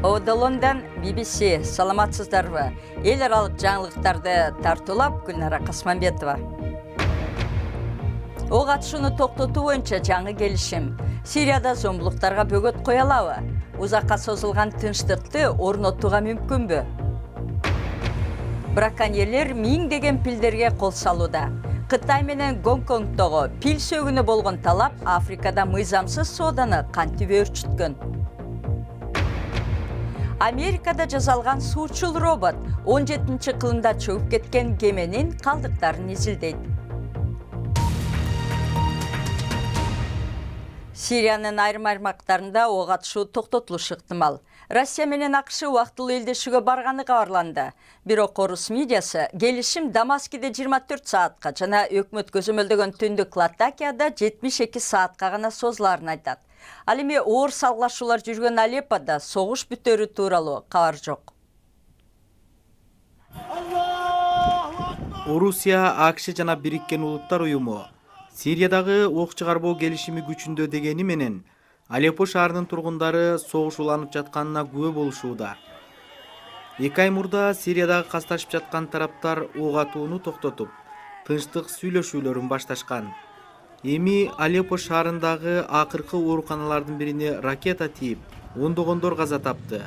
Лондон BBC, саламатсыздарбы? Эл аралык жаңылыктарды тартуулап Гүлнара Касманбетова. Ок атышууну токтотуу боюнча жаңы келишим. Сирияда зомбулуктарга бөгөт кое алабы? Узакка созулган тынчтыкты орнотууга мүмкүнбү? Браконьерлер миңдеген пилдерге кол салууда. Кытай менен Гонконгдогу пил сөгүнө болгон талап Африкада мыйзамсыз сооданы кантип өөрчүткөн? Америкада жасалган суучул робот 17-кылымда чөгүп кеткен кеменин калдыктарын изилдейт. Сириянын айрым аймактарында ок атышуу токтотулушу ыктымал. Россия менен АКШ убактылуу элдешүүгө барганы кабарланды. Бирок орус медиасы келишим Дамаскиде 24 саатка жана өкмөт көзөмөлдөгөн түндүк Латакияда 72 саатка гана созуларын айтат. Ал эми оор салгылашуулар жүргөн Алеппода согуш бүтөрү тууралуу кабар жок. Орусия, АКШ жана Бириккен Улуттар уюму Сириядагы ок чыгарбоо келишими күчүндө дегени менен Алеппо шаарынын тургундары согуш уланып жатканына күбө болушууда. 2 ай мурда Сириядагы касташып жаткан тараптар ок атууну токтотуп, тынчтык сүйлөшүүлөрүн башташкан. Эми Алеппо шаарындагы акыркы ооруканалардын бирине ракета тийип, ондогондор каза тапты.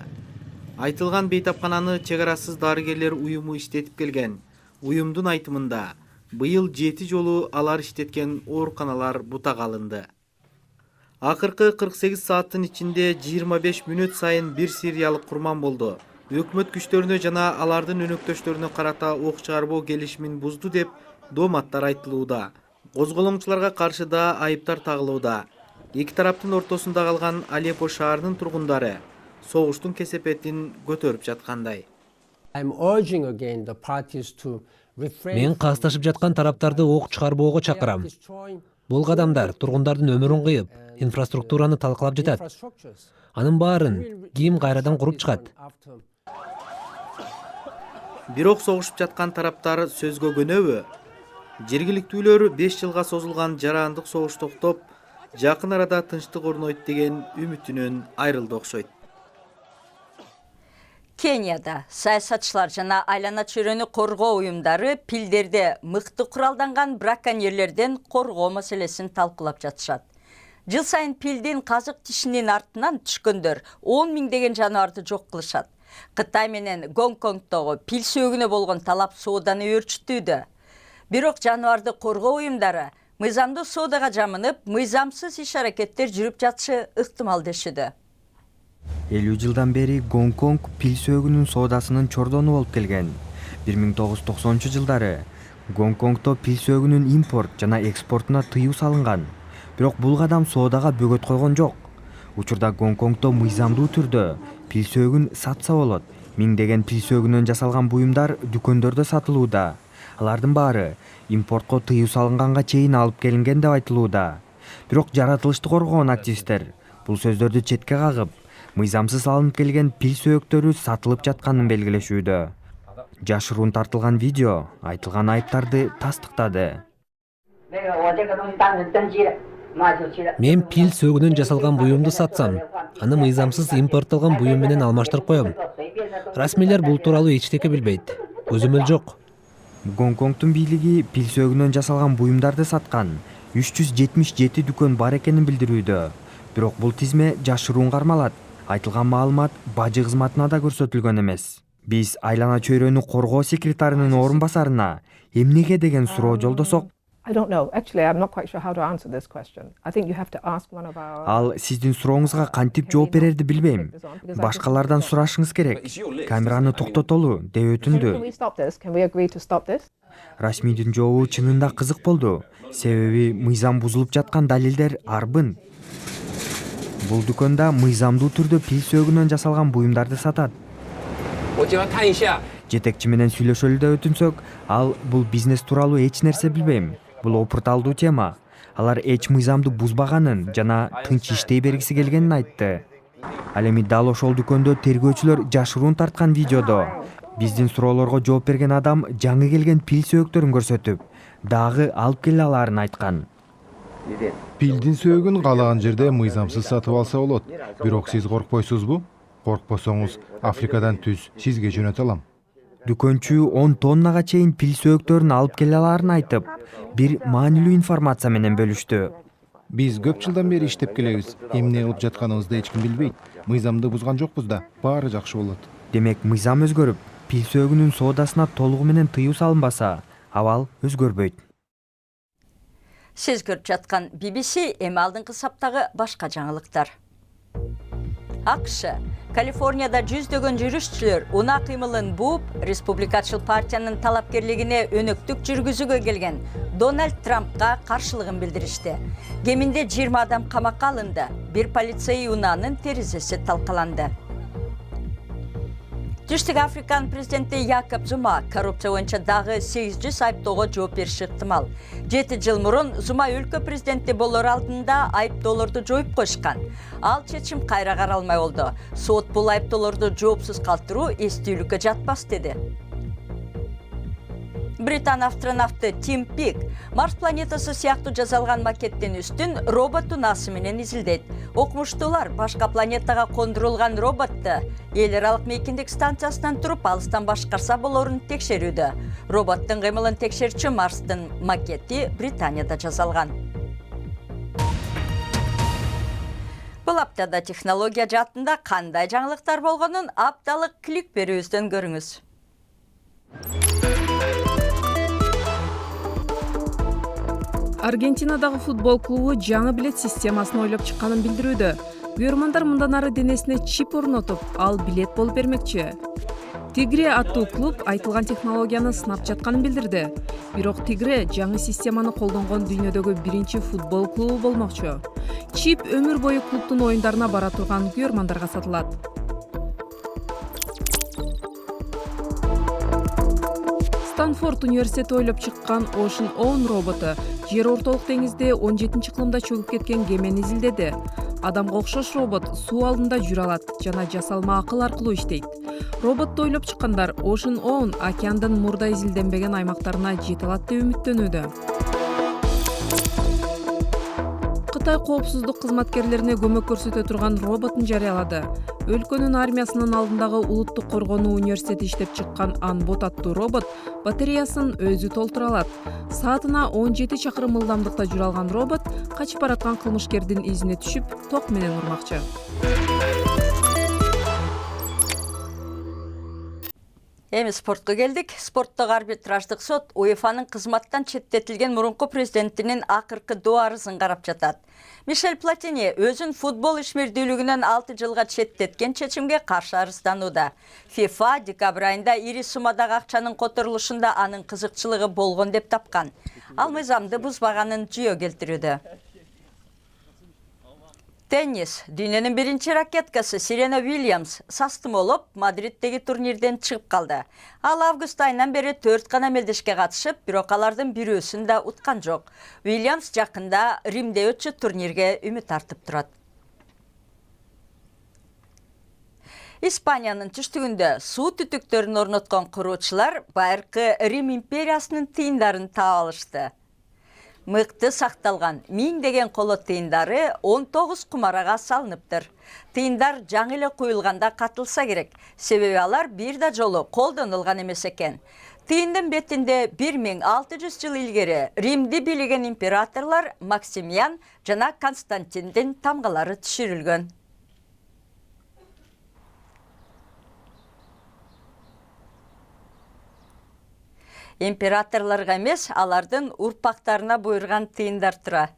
Айтылган бейтапкананы чек арасыз дарыгерлер уюму иштетип келген. Уюмдун айтымында быйыл 7 жолу алар иштеткен ооруканалар бутага алынды. Акыркы 48 сааттын ичинде 25 мүнөт сайын бир сириялык курман болду. Өкмөт күчтөрүнө жана алардын өнөктөштөрүнө карата ок чыгарбоо келишимин бузду деп дооматтар айтылууда. Козголомчуларга каршы да айыптар тагылууда. Эки тараптын ортосунда калган Алеппо шаарынын тургундары согуштун кесепетин көтөрүп жаткандай. Мен касташып жаткан тараптарды ок чыгарбоого чакырам. Бул кадамдар тургундардын өмүрүн кыйып, инфраструктураны талкалап жатат. Анын баарын ким кайрадан куруп чыгат? Бирок согушуп жаткан тараптар сөзгө көнөбү? Жергиликтүүлөр 5 жылга созулган жарандык согуш токтоп, жакын арада тынчтык орнойт деген үмүтүнөн айрылды окшойт. Кенияда саясатчылар жана айлана чөйрөнү коргоо уюмдары пилдерде мыкты куралданган браконьерлерден коргоо маселесин талкуулап жатышат. Жыл сайын пилдин казык тишинин артынан түшкөндөр 10 миңдеген жаныбарды жок кылышат. Кытай менен Гонконгдогу пил сөгүнө болгон талап сооданы өөрчүтүүдө. Бирок жаныбарды коргоо уюмдары мыйзамдуу соодага жамынып, мыйзамсыз иш-аракеттер жүрүп жатышы ыктымал дешүүдө. 50 жылдан бери Гонконг пил сөгүнүн соодасынын чордону болуп келген. 1990-жылдары Гонконгдо пил сөгүнүн импорт жана экспортуна тыюу салынган. Бирок бул кадам соодага бөгөт койгон жок. Учурда Гонконгдо мыйзамдуу түрдө пил сөгүн сатса болот. Миңдеген пил сөгүнөн жасалган буюмдар дүкөндөрдө сатылууда. Алардын баары импортко тыюу салынганга чейин алып келинген деп айтылууда. Бирок жаратылышты коргоон активисттер бул сөздөрдү четке кагып, мыйзамсыз алынып келген пил сөөктөрү сатылып жатканын белгилешүүдө. Жашыруун тартылган видео айтылган айыптарды тастыктады. Мен пил сөгүнөн жасалган буюмду сатсам, аны мыйзамсыз импорттолгон буюм менен алмаштырып коем. Расмийлер бул тууралуу эчтеке билбейт. Көзөмөл жок. Гонконгдун бийлиги пил сөгүнөн жасалган буюмдарды саткан 377 дүкөн бар экенин билдирүүдө. Бирок бул тизме жашыруун кармалат. Айтылган маалымат бажы кызматына да көрсөтүлгөн эмес. Биз айлана чөйрөнү коргоо секретарынын орун басарына эмнеге деген суроо жолдосок, ал сиздин сурооңузга кантип жооп берерди билбейм. Башкалардан сурашыңыз керек. Камераны токтотолу деп өтүндү. Расмийдин жообу чынында кызык болду. Себеби мыйзам бузулуп жаткан далилдер арбын. Бул дүкөндө мыйзамдуу түрдө пил сөгүнөн жасалган буюмдарды сатат. Жетекчи менен сүйлөшөлү деп өтүнсөк, ал бул бизнес тууралуу эч нерсе билбейм. Бул опурталдуу тема. Алар эч мыйзамды бузбаганын жана тынч иштей бергиси келгенин айтты. Ал эми дал ошол дүкөндө тергөөчүлөр жашыруун тарткан видеодо биздин суроолорго жооп берген адам жаңы келген пил сөөктөрүн көрсөтүп, дагы алып келе аларын айткан. Пилдин сөөгүн каалаган жерде мыйзамсыз сатып алса болот. Бирок сиз коркпойсузбу? Коркпосоңуз Африкадан түз сизге жөнөтө алам. Дүкөнчү 10 тоннага чейин пил сөөктөрүн алып келе алаарын айтып, бир маанилүү информация менен бөлүштү. Биз көп жылдан бери иштеп келебиз. Эмне кылып жатканыбызды эч ким билбейт. Мыйзамды бузган жокпуз да, баары жакшы болот. Демек, мыйзам өзгөрүп, пил сөөгүнүн соодасына толугу менен тыюу салынбаса, абал өзгөрбөйт. Сиз көрүп жаткан BBC эми алдыңкы саптагы башка жаңылыктар. АКШ Калифорнияда жүздөгөн жүрүшчүлөр унаа кыймылын бууп, Республикачыл партиянын талапкерлигине өнөктүк жүргүзүүгө келген Дональд Трампка каршылыгын билдиришти. Кеминде 20 адам камакка алынды. Бир полицей унаанын терезеси талкаланды. Түштүк Африканын президенти Якоб Зума коррупция боюнча дагы 800 айыптоого жооп бериши ыктымал. 7 жыл мурун Зума өлкө президенти болор алдында айыптоолорду жоюп коюшкан. Ал чечим кайра каралмай болду. Сот бул айыптоолорду жоопсуз калтыруу эстүүлүккө жатпас деди. Британ астронавты Тим Пик Марс планетасы сыяктуу жасалган макеттин үстүн робот унаасы менен изилдейт. Окумуштуулар башка планетага кондурулган роботту эл аралык мейкиндик станциясынан туруп алыстан башкарса болорун текшерүүдө. Роботтун кыймылын текшерчү Марстын макети Британияда жасалган. Бул аптада технология жаатында кандай жаңылыктар болгонун апталык клик берүүбүздөн көрүңүз. Аргентинадагы футбол клубу жаңы билет системасын ойлоп чыкканын билдирүүдө. Көрөрмандар мындан ары денесине чип орнотуп, ал билет болуп бермекчи. Тигре аттуу клуб айтылган технологияны сынап жатканын билдирди. Бирок Тигре жаңы системаны колдонгон дүйнөдөгү биринчи футбол клубу болмокчу. Чип өмүр бою клубдун оюндарына бара турган көрөрмандарга сатылат. Станфорд университети ойлоп чыккан Ocean Own роботу жер ортолук деңизде 17-кылымда чөгүп кеткен кемени изилдеди. Адамга окшош робот суу алдында жүрө алат жана жасалма акыл аркылуу иштейт. Роботту ойлоп чыккандар Ocean Own океандын мурда изилденбеген аймактарына жете алат деп үмүттөнүүдө. Кытай коопсуздук кызматкерлерине көмөк көрсөтө турган роботун жарыялады. Өлкөнүн армиясынын алдындагы улуттук коргонуу университети иштеп чыккан Анбот аттуу робот батареясын өзү толтура алат. Саатына 17 чакырым ылдамдыкта жүрө алган робот качып бараткан кылмышкердин изине түшүп, ток менен урмакчы. Эми спортко келдик. Спорттогу арбитраждык сот УЕФАнын кызматтан четтетилген мурунку президентинин акыркы доо арызын карап жатат. Мишель Платини өзүн футбол ишмердүүлүгүнөн 6 жылга четтеткен чечимге каршы арызданууда. ФИФА декабрь айында ири суммадагы акчанын которулушунда анын кызыкчылыгы болгон деп тапкан. Ал мыйзамды бузбаганын жүйө келтирүүдө. Теннис. Дүйнөнүн биринчи ракеткасы Серена Уильямс састымолоп Мадриддеги турнирден чыгып калды. Ал август айынан бери 4 гана мелдешке катышып, бирок алардын бирөөсүн да уткан жок. Уильямс жакында Римде өтчү турнирге үмүт артып турат. Испаниянын түштүгүндө суу түтүктөрүн орноткон куруучулар байыркы Рим империясынын тыйындарын таап алышты. Мыкты сакталган 1000 деген коло тыйындары 19 кумарага салыныптыр. Тыйындар жаңы эле куюлганда катылса керек, себеби алар бир да жолу колдонулган эмес экен. Тыйындын бетинде 1600 жыл илгери Римди бийлеген императорлор Максимиан жана Константиндин тамгалары түшүрүлгөн. Императорлорго эмес, алардын урпактарына буйрган тыйындар тура.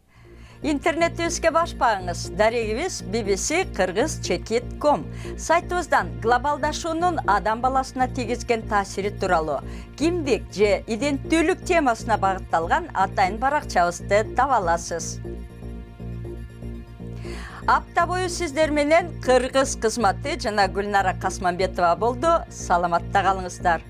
Интернетибизге башпагыңыз. Дарегибиз bbc-kyrgyz-chekit.com. Сайтыбыздан глобалдашуунун адам баласына тийгизген таасири тууралуу кимдик же иденттүүлүк темасына багытталган атайын баракчабызды таба аласыз. Апта бою сиздер менен Кыргыз кызматы жана Гүлнара Касманбетова болду. Саламатта калыңыздар.